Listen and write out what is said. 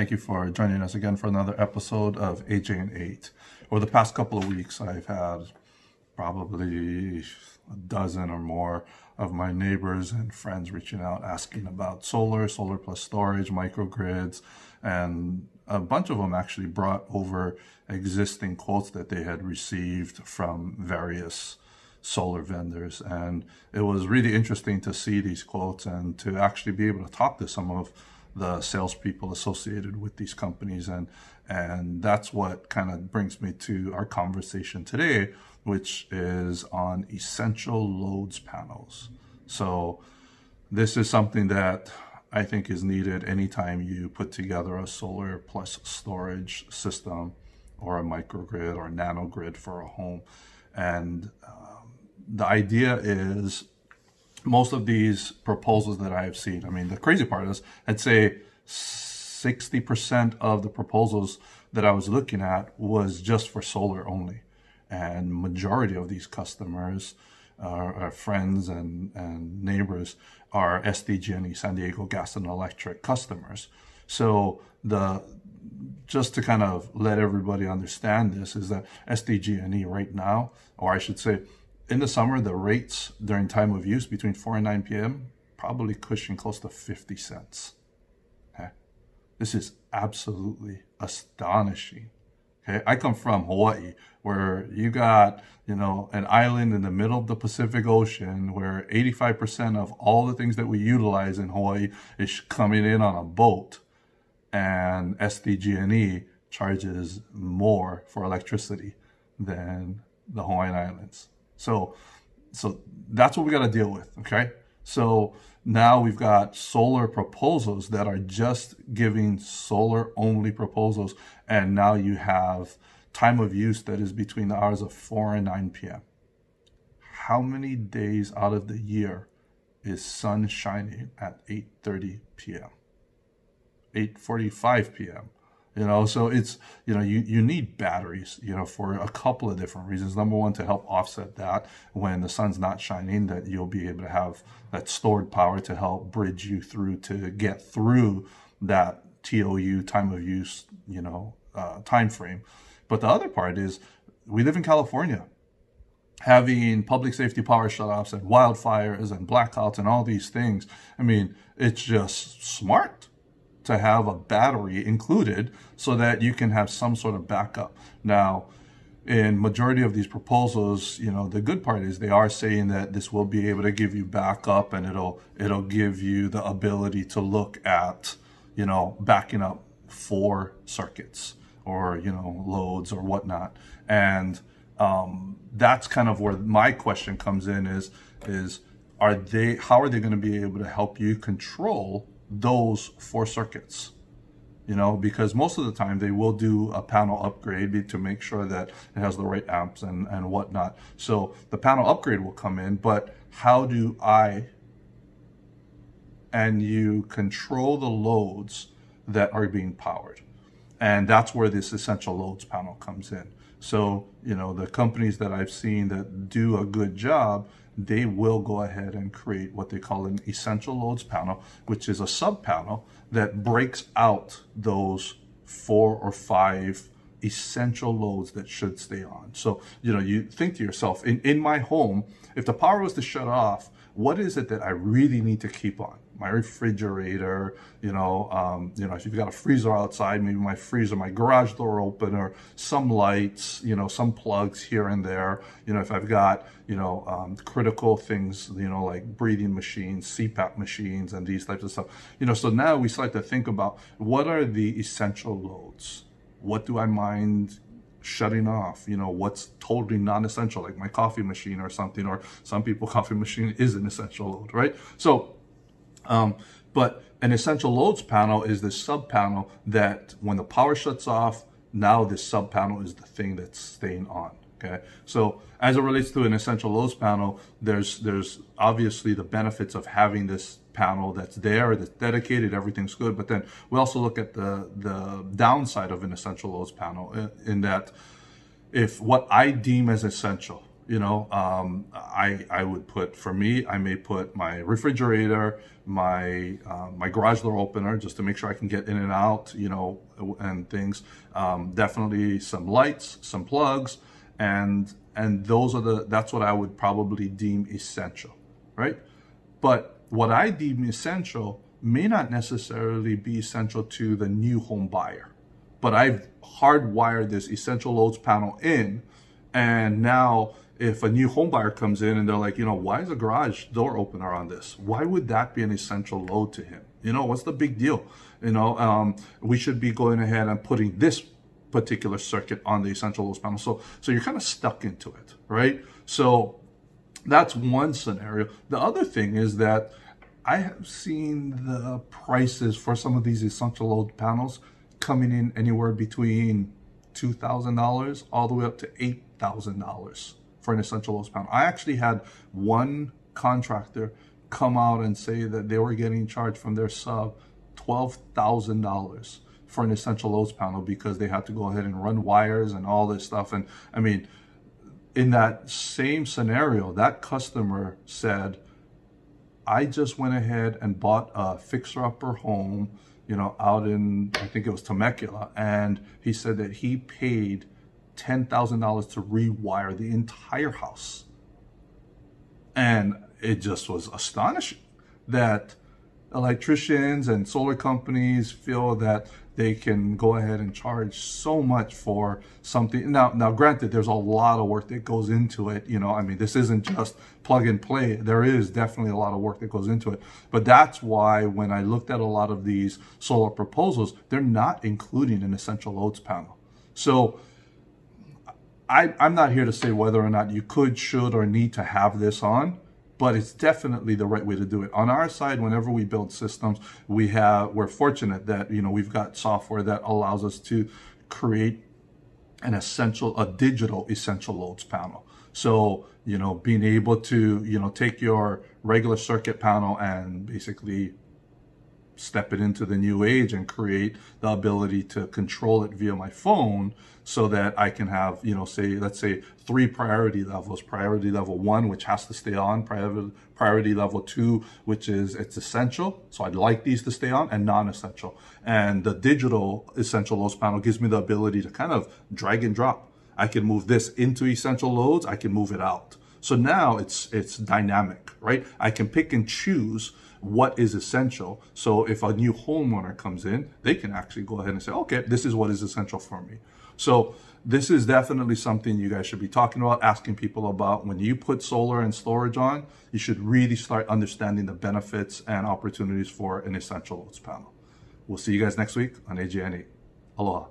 thank you for joining us again for another episode of AJ and 8. Over the past couple of weeks, I've had probably a dozen or more of my neighbors and friends reaching out asking about solar plus storage, microgrids, and a bunch of them actually brought over existing quotes that they had received from various solar vendors. And it was really interesting to see these quotes and to actually be able to talk to some of the salespeople associated with these companies. And that's what kind of brings me to our conversation today, which is on essential loads panels. So this is something that I think is needed anytime you put together a solar plus storage system or a microgrid or nanogrid for a home. And the idea is most of these proposals that I have seen, I mean, the crazy part is I'd say 60% of the proposals that I was looking at was just for solar only. And majority of these customers, our friends and neighbors, are SDG&E, San Diego Gas and Electric customers. So just to kind of let everybody understand this is that SDG&E right now, or I should say in the summer, the rates during time of use between 4 and 9 p.m. probably pushing close to 50 cents. Okay? This is absolutely astonishing. Okay? I come from Hawaii, where you got, an island in the middle of the Pacific Ocean where 85% of all the things that we utilize in Hawaii is coming in on a boat, and SDG&E charges more for electricity than the Hawaiian Islands. So that's what we got to deal with, okay? So now we've got solar proposals that are just giving solar only proposals, and now you have time of use that is between the hours of 4 and 9 p.m. How many days out of the year is sun shining at 8:30 p.m., 8:45 p.m.? So it's, you need batteries, for a couple of different reasons. Number one, to help offset that when the sun's not shining, that you'll be able to have that stored power to help bridge you through to get through that TOU, time of use, time frame. But the other part is we live in California. Having public safety power shutoffs and wildfires and blackouts and all these things, I mean, it's just smart to have a battery included so that you can have some sort of backup. Now, in majority of these proposals, the good part is they are saying that this will be able to give you backup, and it'll give you the ability to look at, backing up 4 circuits or, loads or whatnot. And that's kind of where my question comes in is how are they going to be able to help you control those 4 circuits? Because most of the time they will do a panel upgrade to make sure that it has the right amps and whatnot. So the panel upgrade will come in, but how do I and you control the loads that are being powered? And that's where this essential loads panel comes in. So, the companies that I've seen that do a good job, they will go ahead and create what they call an essential loads panel, which is a sub panel that breaks out those 4 or 5 essential loads that should stay on. So, you think to yourself, in my home, if the power was to shut off, what is it that I really need to keep on? My refrigerator, if you've got a freezer outside, maybe my freezer, my garage door opener, some lights, some plugs here and there. If I've got, critical things, like breathing machines, CPAP machines, and these types of stuff. So now we start to think about what are the essential loads? What do I mind shutting off? What's totally non-essential, like my coffee machine or something, or some people coffee machine is an essential load, right? So, but an essential loads panel is the sub panel that when the power shuts off, now this sub panel is the thing that's staying on. Okay. So as it relates to an essential loads panel, there's obviously the benefits of having this panel that's there, that's dedicated, everything's good. But then we also look at the downside of an essential loads panel in that if what I deem as essential I would put, for me, I may put my refrigerator, my garage door opener, just to make sure I can get in and out, and things. Definitely some lights, some plugs, and that's what I would probably deem essential, right? But what I deem essential may not necessarily be essential to the new home buyer. But I've hardwired this essential loads panel in, and now if a new home buyer comes in and they're like, why is a garage door opener on this? Why would that be an essential load to him? What's the big deal? We should be going ahead and putting this particular circuit on the essential loads panel. So you're kind of stuck into it, right? So that's one scenario. The other thing is that I have seen the prices for some of these essential load panels coming in anywhere between $2,000 all the way up to $8,000 for an essential loads panel. I actually had one contractor come out and say that they were getting charged from their sub $12,000 for an essential loads panel because they had to go ahead and run wires and all this stuff. And I mean, in that same scenario, that customer said, I just went ahead and bought a fixer-upper home, out in, I think it was Temecula, and he said that he paid $10,000 to rewire the entire house. And it just was astonishing that electricians and solar companies feel that they can go ahead and charge so much for something. Now, granted, there's a lot of work that goes into it. This isn't just plug and play. There is definitely a lot of work that goes into it. But that's why when I looked at a lot of these solar proposals, they're not including an essential loads panel. So I'm not here to say whether or not you could, should, or need to have this on, but it's definitely the right way to do it. On our side, whenever we build systems, we're fortunate that, we've got software that allows us to create a digital essential loads panel. So, being able to, take your regular circuit panel and basically step it into the new age and create the ability to control it via my phone so that I can have, let's say 3 priority levels. Priority level 1, which has to stay on. Priority level 2, which is it's essential. So I'd like these to stay on, and non-essential. And the digital essential loads panel gives me the ability to kind of drag and drop. I can move this into essential loads. I can move it out. So now it's dynamic, right? I can pick and choose what is essential. So if a new homeowner comes in, they can actually go ahead and say, okay, this is what is essential for me. So this is definitely something you guys should be talking about, asking people about. When you put solar and storage on, you should really start understanding the benefits and opportunities for an essential loads panel. We'll see you guys next week on AJ&E. Aloha.